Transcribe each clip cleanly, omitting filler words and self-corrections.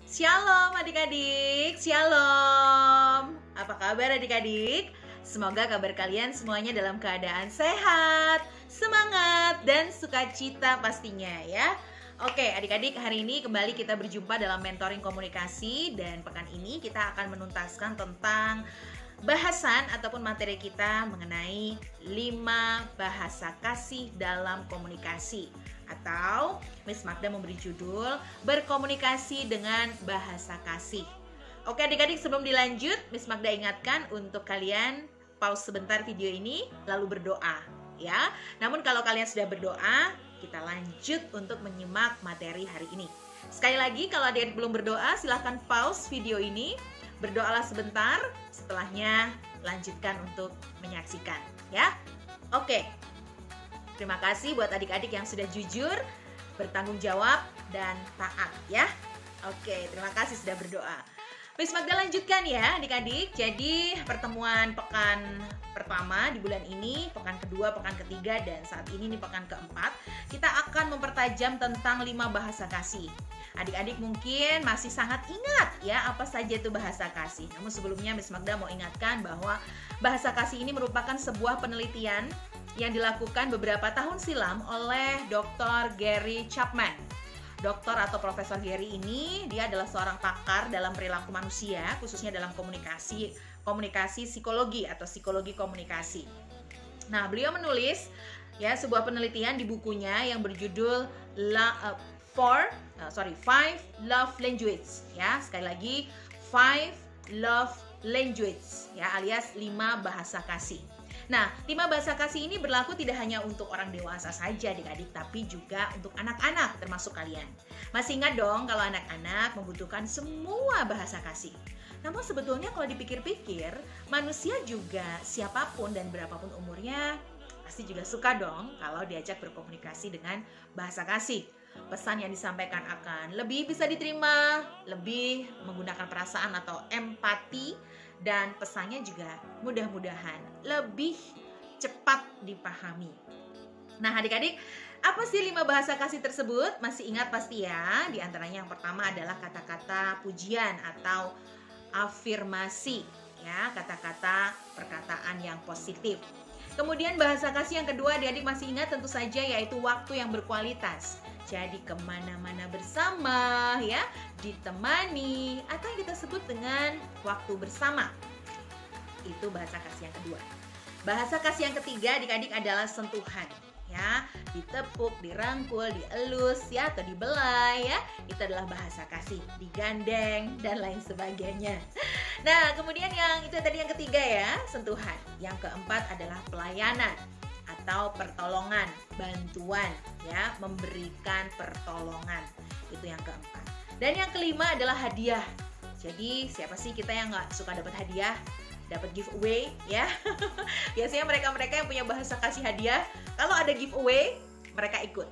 Shalom adik-adik, shalom. Apa kabar adik-adik? Semoga kabar kalian semuanya dalam keadaan sehat, semangat, dan sukacita pastinya ya. Oke adik-adik, hari ini kembali kita berjumpa dalam mentoring komunikasi. Dan pekan ini kita akan menuntaskan tentang bahasan ataupun materi kita mengenai 5 bahasa kasih dalam komunikasi. Atau Miss Magda memberi judul berkomunikasi dengan bahasa kasih. Oke adik-adik, sebelum dilanjut Miss Magda ingatkan untuk kalian pause sebentar video ini lalu berdoa ya. Namun kalau kalian sudah berdoa, kita lanjut untuk menyimak materi hari ini. Sekali lagi, kalau adik-adik belum berdoa silahkan pause video ini, berdoalah sebentar, setelahnya lanjutkan untuk menyaksikan ya. Oke. Terima kasih buat adik-adik yang sudah jujur, bertanggung jawab, dan taat ya. Oke, terima kasih sudah berdoa. Miss Magda lanjutkan ya adik-adik. Jadi pertemuan pekan pertama di bulan ini, pekan kedua, pekan ketiga, dan saat ini nih pekan keempat, kita akan mempertajam tentang 5 bahasa kasih. Adik-adik mungkin masih sangat ingat ya apa saja itu bahasa kasih. Namun sebelumnya Miss Magda mau ingatkan bahwa bahasa kasih ini merupakan sebuah penelitian yang dilakukan beberapa tahun silam oleh Dr. Gary Chapman. Dokter atau Profesor Gary ini, dia adalah seorang pakar dalam perilaku manusia, khususnya dalam komunikasi psikologi atau psikologi komunikasi. Nah, beliau menulis ya sebuah penelitian di bukunya yang berjudul 5 Love Languages ya. Sekali lagi 5 Love Languages ya, alias 5 bahasa kasih. Nah, 5 bahasa kasih ini berlaku tidak hanya untuk orang dewasa saja adik-adik, tapi juga untuk anak-anak termasuk kalian. Masih ingat dong kalau anak-anak membutuhkan semua bahasa kasih. Namun sebetulnya kalau dipikir-pikir, manusia juga siapapun dan berapapun umurnya pasti juga suka dong kalau diajak berkomunikasi dengan bahasa kasih. Pesan yang disampaikan akan lebih bisa diterima, lebih menggunakan perasaan atau empati, dan pesannya juga mudah-mudahan lebih cepat dipahami. Nah adik-adik, apa sih 5 bahasa kasih tersebut? Masih ingat pasti ya? Di antaranya yang pertama adalah kata-kata pujian atau afirmasi ya, kata-kata perkataan yang positif. Kemudian bahasa kasih yang kedua adik-adik masih ingat tentu saja, yaitu waktu yang berkualitas. Jadi kemana-mana bersama ya, ditemani, atau yang kita sebut dengan waktu bersama. Itu bahasa kasih yang kedua. Bahasa kasih yang ketiga adik-adik adalah sentuhan ya, ditepuk, dirangkul, dielus ya, atau dibelai ya. Itu adalah bahasa kasih, digandeng dan lain sebagainya. Nah kemudian yang itu tadi yang ketiga ya, sentuhan. Yang keempat adalah pelayanan atau pertolongan, bantuan ya, memberikan pertolongan. Itu yang keempat. Dan yang kelima adalah hadiah. Jadi siapa sih kita yang nggak suka dapat hadiah, dapat giveaway ya. Biasanya mereka-mereka yang punya bahasa kasih hadiah, kalau ada giveaway mereka ikut.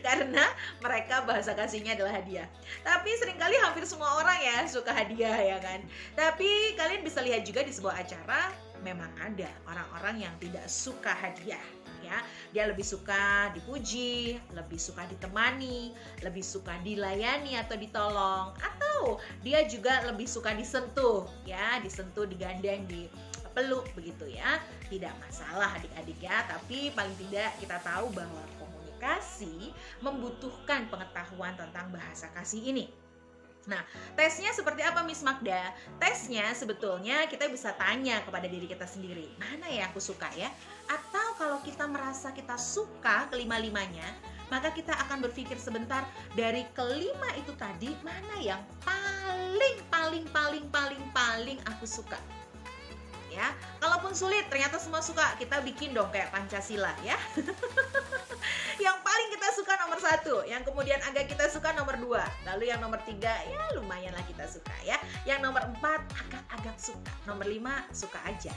Karena mereka bahasa kasihnya adalah hadiah. Tapi seringkali hampir semua orang ya suka hadiah ya kan. Tapi kalian bisa lihat juga di sebuah acara, memang ada orang-orang yang tidak suka hadiah ya. Dia lebih suka dipuji, lebih suka ditemani, lebih suka dilayani atau ditolong, atau dia juga lebih suka disentuh ya, disentuh, digandeng, dipeluk begitu ya. Tidak masalah adik-adik ya, tapi paling tidak kita tahu bahwa komunikasi membutuhkan pengetahuan tentang bahasa kasih ini. Nah, tesnya seperti apa Miss Magda? Tesnya sebetulnya kita bisa tanya kepada diri kita sendiri, mana yang aku suka ya? Atau kalau kita merasa kita suka kelima-limanya, maka kita akan berpikir sebentar, dari kelima itu tadi mana yang paling aku suka? Ya, kalaupun sulit ternyata semua suka, kita bikin dong kayak Pancasila ya. Yang paling kita suka nomor 1, yang kemudian agak kita suka nomor 2, lalu yang nomor 3 ya lumayan lah kita suka ya, yang nomor 4 agak-agak suka, nomor 5 suka aja.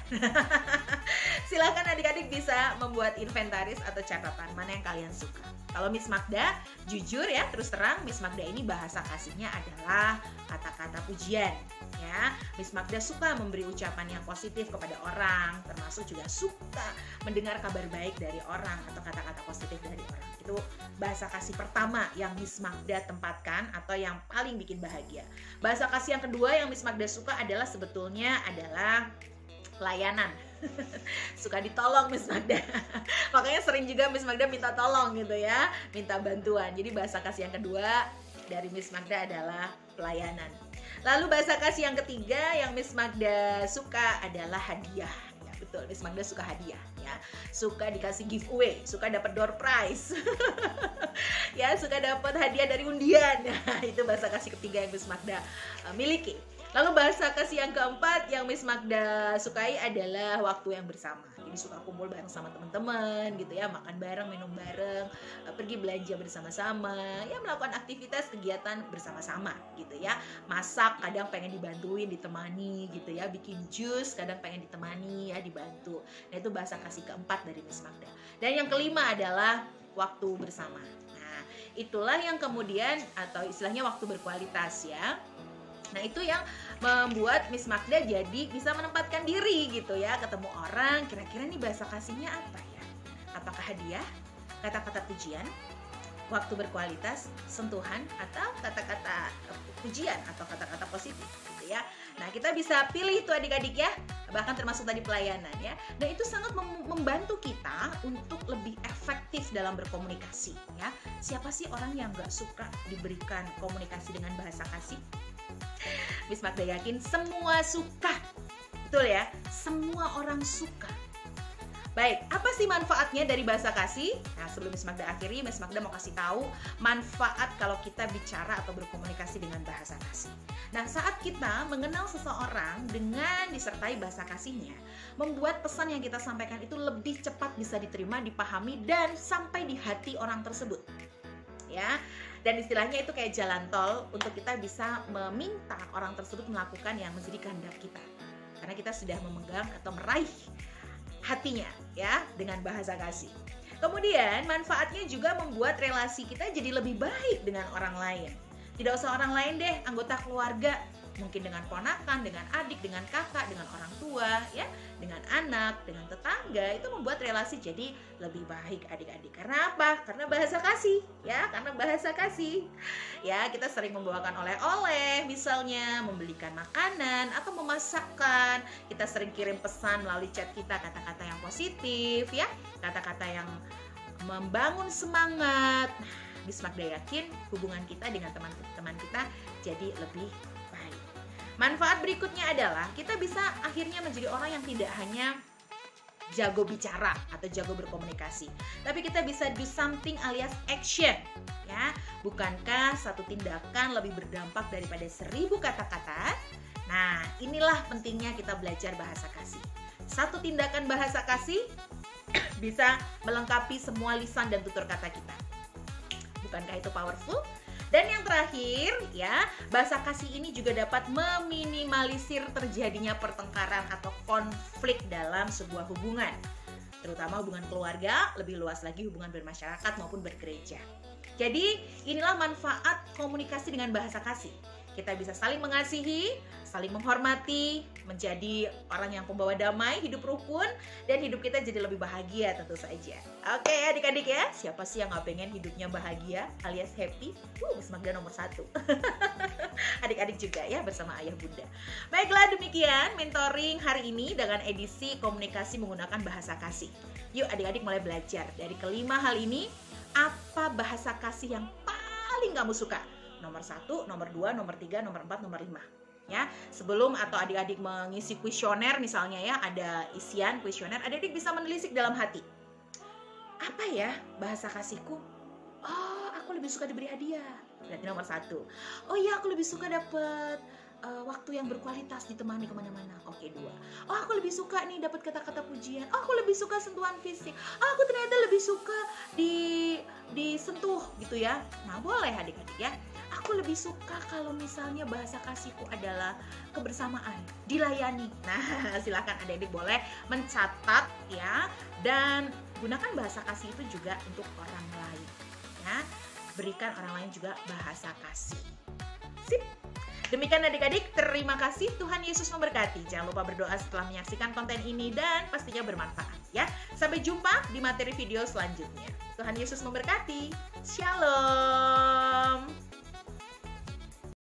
Silahkan adik-adik bisa membuat inventaris atau catatan mana yang kalian suka. Kalau Miss Magda jujur ya, terus terang, Miss Magda ini bahasa kasihnya adalah kata-kata pujian ya. Miss Magda suka memberi ucapan yang positif kepada orang, termasuk juga suka mendengar kabar baik dari orang atau kata-kata positif dari orang. Itu bahasa kasih pertama yang Miss Magda tempatkan atau yang paling bikin bahagia. Bahasa kasih yang kedua yang Miss Magda suka adalah sebetulnya adalah pelayanan. Suka ditolong Miss Magda. Makanya sering juga Miss Magda minta tolong gitu ya, minta bantuan. Jadi bahasa kasih yang kedua dari Miss Magda adalah pelayanan. Lalu bahasa kasih yang ketiga yang Miss Magda suka adalah hadiah. Ya, betul, Miss Magda suka hadiah ya. Suka dikasih giveaway, suka dapat door prize. Ya, suka dapat hadiah dari undian. Nah, itu bahasa kasih ketiga yang Miss Magda miliki. Lalu bahasa kasih yang keempat yang Miss Magda sukai adalah waktu yang bersama. Jadi suka kumpul bareng sama teman-teman gitu ya, makan bareng, minum bareng, pergi belanja bersama-sama, ya melakukan aktivitas kegiatan bersama-sama gitu ya. Masak kadang pengen dibantuin, ditemani gitu ya, bikin jus kadang pengen ditemani ya, dibantu. Nah, itu bahasa kasih keempat dari Miss Magda. Dan yang kelima adalah waktu bersama. Nah, itulah yang kemudian atau istilahnya waktu berkualitas ya. Nah, itu yang membuat Miss Magda jadi bisa menempatkan diri gitu ya, ketemu orang, kira-kira nih bahasa kasihnya apa ya? Apakah hadiah, kata-kata pujian, waktu berkualitas, sentuhan, atau kata-kata pujian atau kata-kata positif gitu ya. Nah, kita bisa pilih itu adik-adik ya, bahkan termasuk tadi pelayanan ya. Dan itu sangat membantu kita untuk lebih efektif dalam berkomunikasi ya. Siapa sih orang yang gak suka diberikan komunikasi dengan bahasa kasih? Miss Magda yakin semua suka. Betul ya? Semua orang suka. Baik, apa sih manfaatnya dari bahasa kasih? Nah, sebelum Miss Magda akhiri, Miss Magda mau kasih tahu manfaat kalau kita bicara atau berkomunikasi dengan bahasa kasih. Nah, saat kita mengenal seseorang dengan disertai bahasa kasihnya, membuat pesan yang kita sampaikan itu lebih cepat bisa diterima, dipahami, dan sampai di hati orang tersebut. Ya, dan istilahnya itu kayak jalan tol untuk kita bisa meminta orang tersebut melakukan yang menjadi kehendak kita. Karena kita sudah memegang atau meraih hatinya ya dengan bahasa kasih. Kemudian manfaatnya juga membuat relasi kita jadi lebih baik dengan orang lain. Tidak usah orang lain deh, anggota keluarga, mungkin dengan ponakan, dengan adik, dengan kakak, dengan orang tua ya, dengan anak, dengan tetangga, itu membuat relasi jadi lebih baik adik-adik. Karena apa? Karena bahasa kasih ya, karena bahasa kasih. Ya, kita sering membawakan oleh-oleh misalnya, membelikan makanan atau memasakkan. Kita sering kirim pesan melalui chat kita, kata-kata yang positif ya, kata-kata yang membangun semangat. Miss Magda yakin hubungan kita dengan teman-teman kita jadi lebih baik. Manfaat berikutnya adalah kita bisa akhirnya menjadi orang yang tidak hanya jago bicara atau jago berkomunikasi, tapi kita bisa do something alias action ya. Bukankah satu tindakan lebih berdampak daripada 1000 kata-kata? Nah, inilah pentingnya kita belajar bahasa kasih. Satu tindakan bahasa kasih bisa melengkapi semua lisan dan tutur kata kita. Bukankah itu powerful? Dan yang terakhir ya, bahasa kasih ini juga dapat meminimalisir terjadinya pertengkaran atau konflik dalam sebuah hubungan, terutama hubungan keluarga, lebih luas lagi hubungan bermasyarakat maupun bergereja. Jadi inilah manfaat komunikasi dengan bahasa kasih. Kita bisa saling mengasihi, saling menghormati, menjadi orang yang pembawa damai, hidup rukun, dan hidup kita jadi lebih bahagia tentu saja. Oke adik-adik ya, siapa sih yang gak pengen hidupnya bahagia alias happy? Miss Magda nomor 1. Adik-adik juga ya bersama ayah bunda. Baiklah, demikian mentoring hari ini dengan edisi komunikasi menggunakan bahasa kasih. Yuk adik-adik mulai belajar dari kelima hal ini. Apa bahasa kasih yang paling kamu suka? Nomor 1, nomor 2, nomor 3, nomor 4, nomor 5 ya. Sebelum atau adik-adik mengisi kuesioner misalnya ya, ada isian kuesioner, adik-adik bisa menelisik dalam hati. Apa ya bahasa kasihku? Oh, aku lebih suka diberi hadiah. Berarti nomor 1. Oh iya, aku lebih suka dapat waktu yang berkualitas, ditemani kemana-mana. Oke, 2. Oh, aku lebih suka nih dapat kata-kata pujian. Oh, aku lebih suka sentuhan fisik. Oh, aku ternyata lebih suka disentuh gitu ya. Nah, boleh adik-adik ya. Aku lebih suka kalau misalnya bahasa kasihku adalah kebersamaan, dilayani. Nah, silakan adik-adik boleh mencatat ya, dan gunakan bahasa kasih itu juga untuk orang lain ya. Berikan orang lain juga bahasa kasih. Sip. Demikian adik-adik, terima kasih, Tuhan Yesus memberkati. Jangan lupa berdoa setelah menyaksikan konten ini dan pastinya bermanfaat ya. Sampai jumpa di materi video selanjutnya. Tuhan Yesus memberkati. Shalom.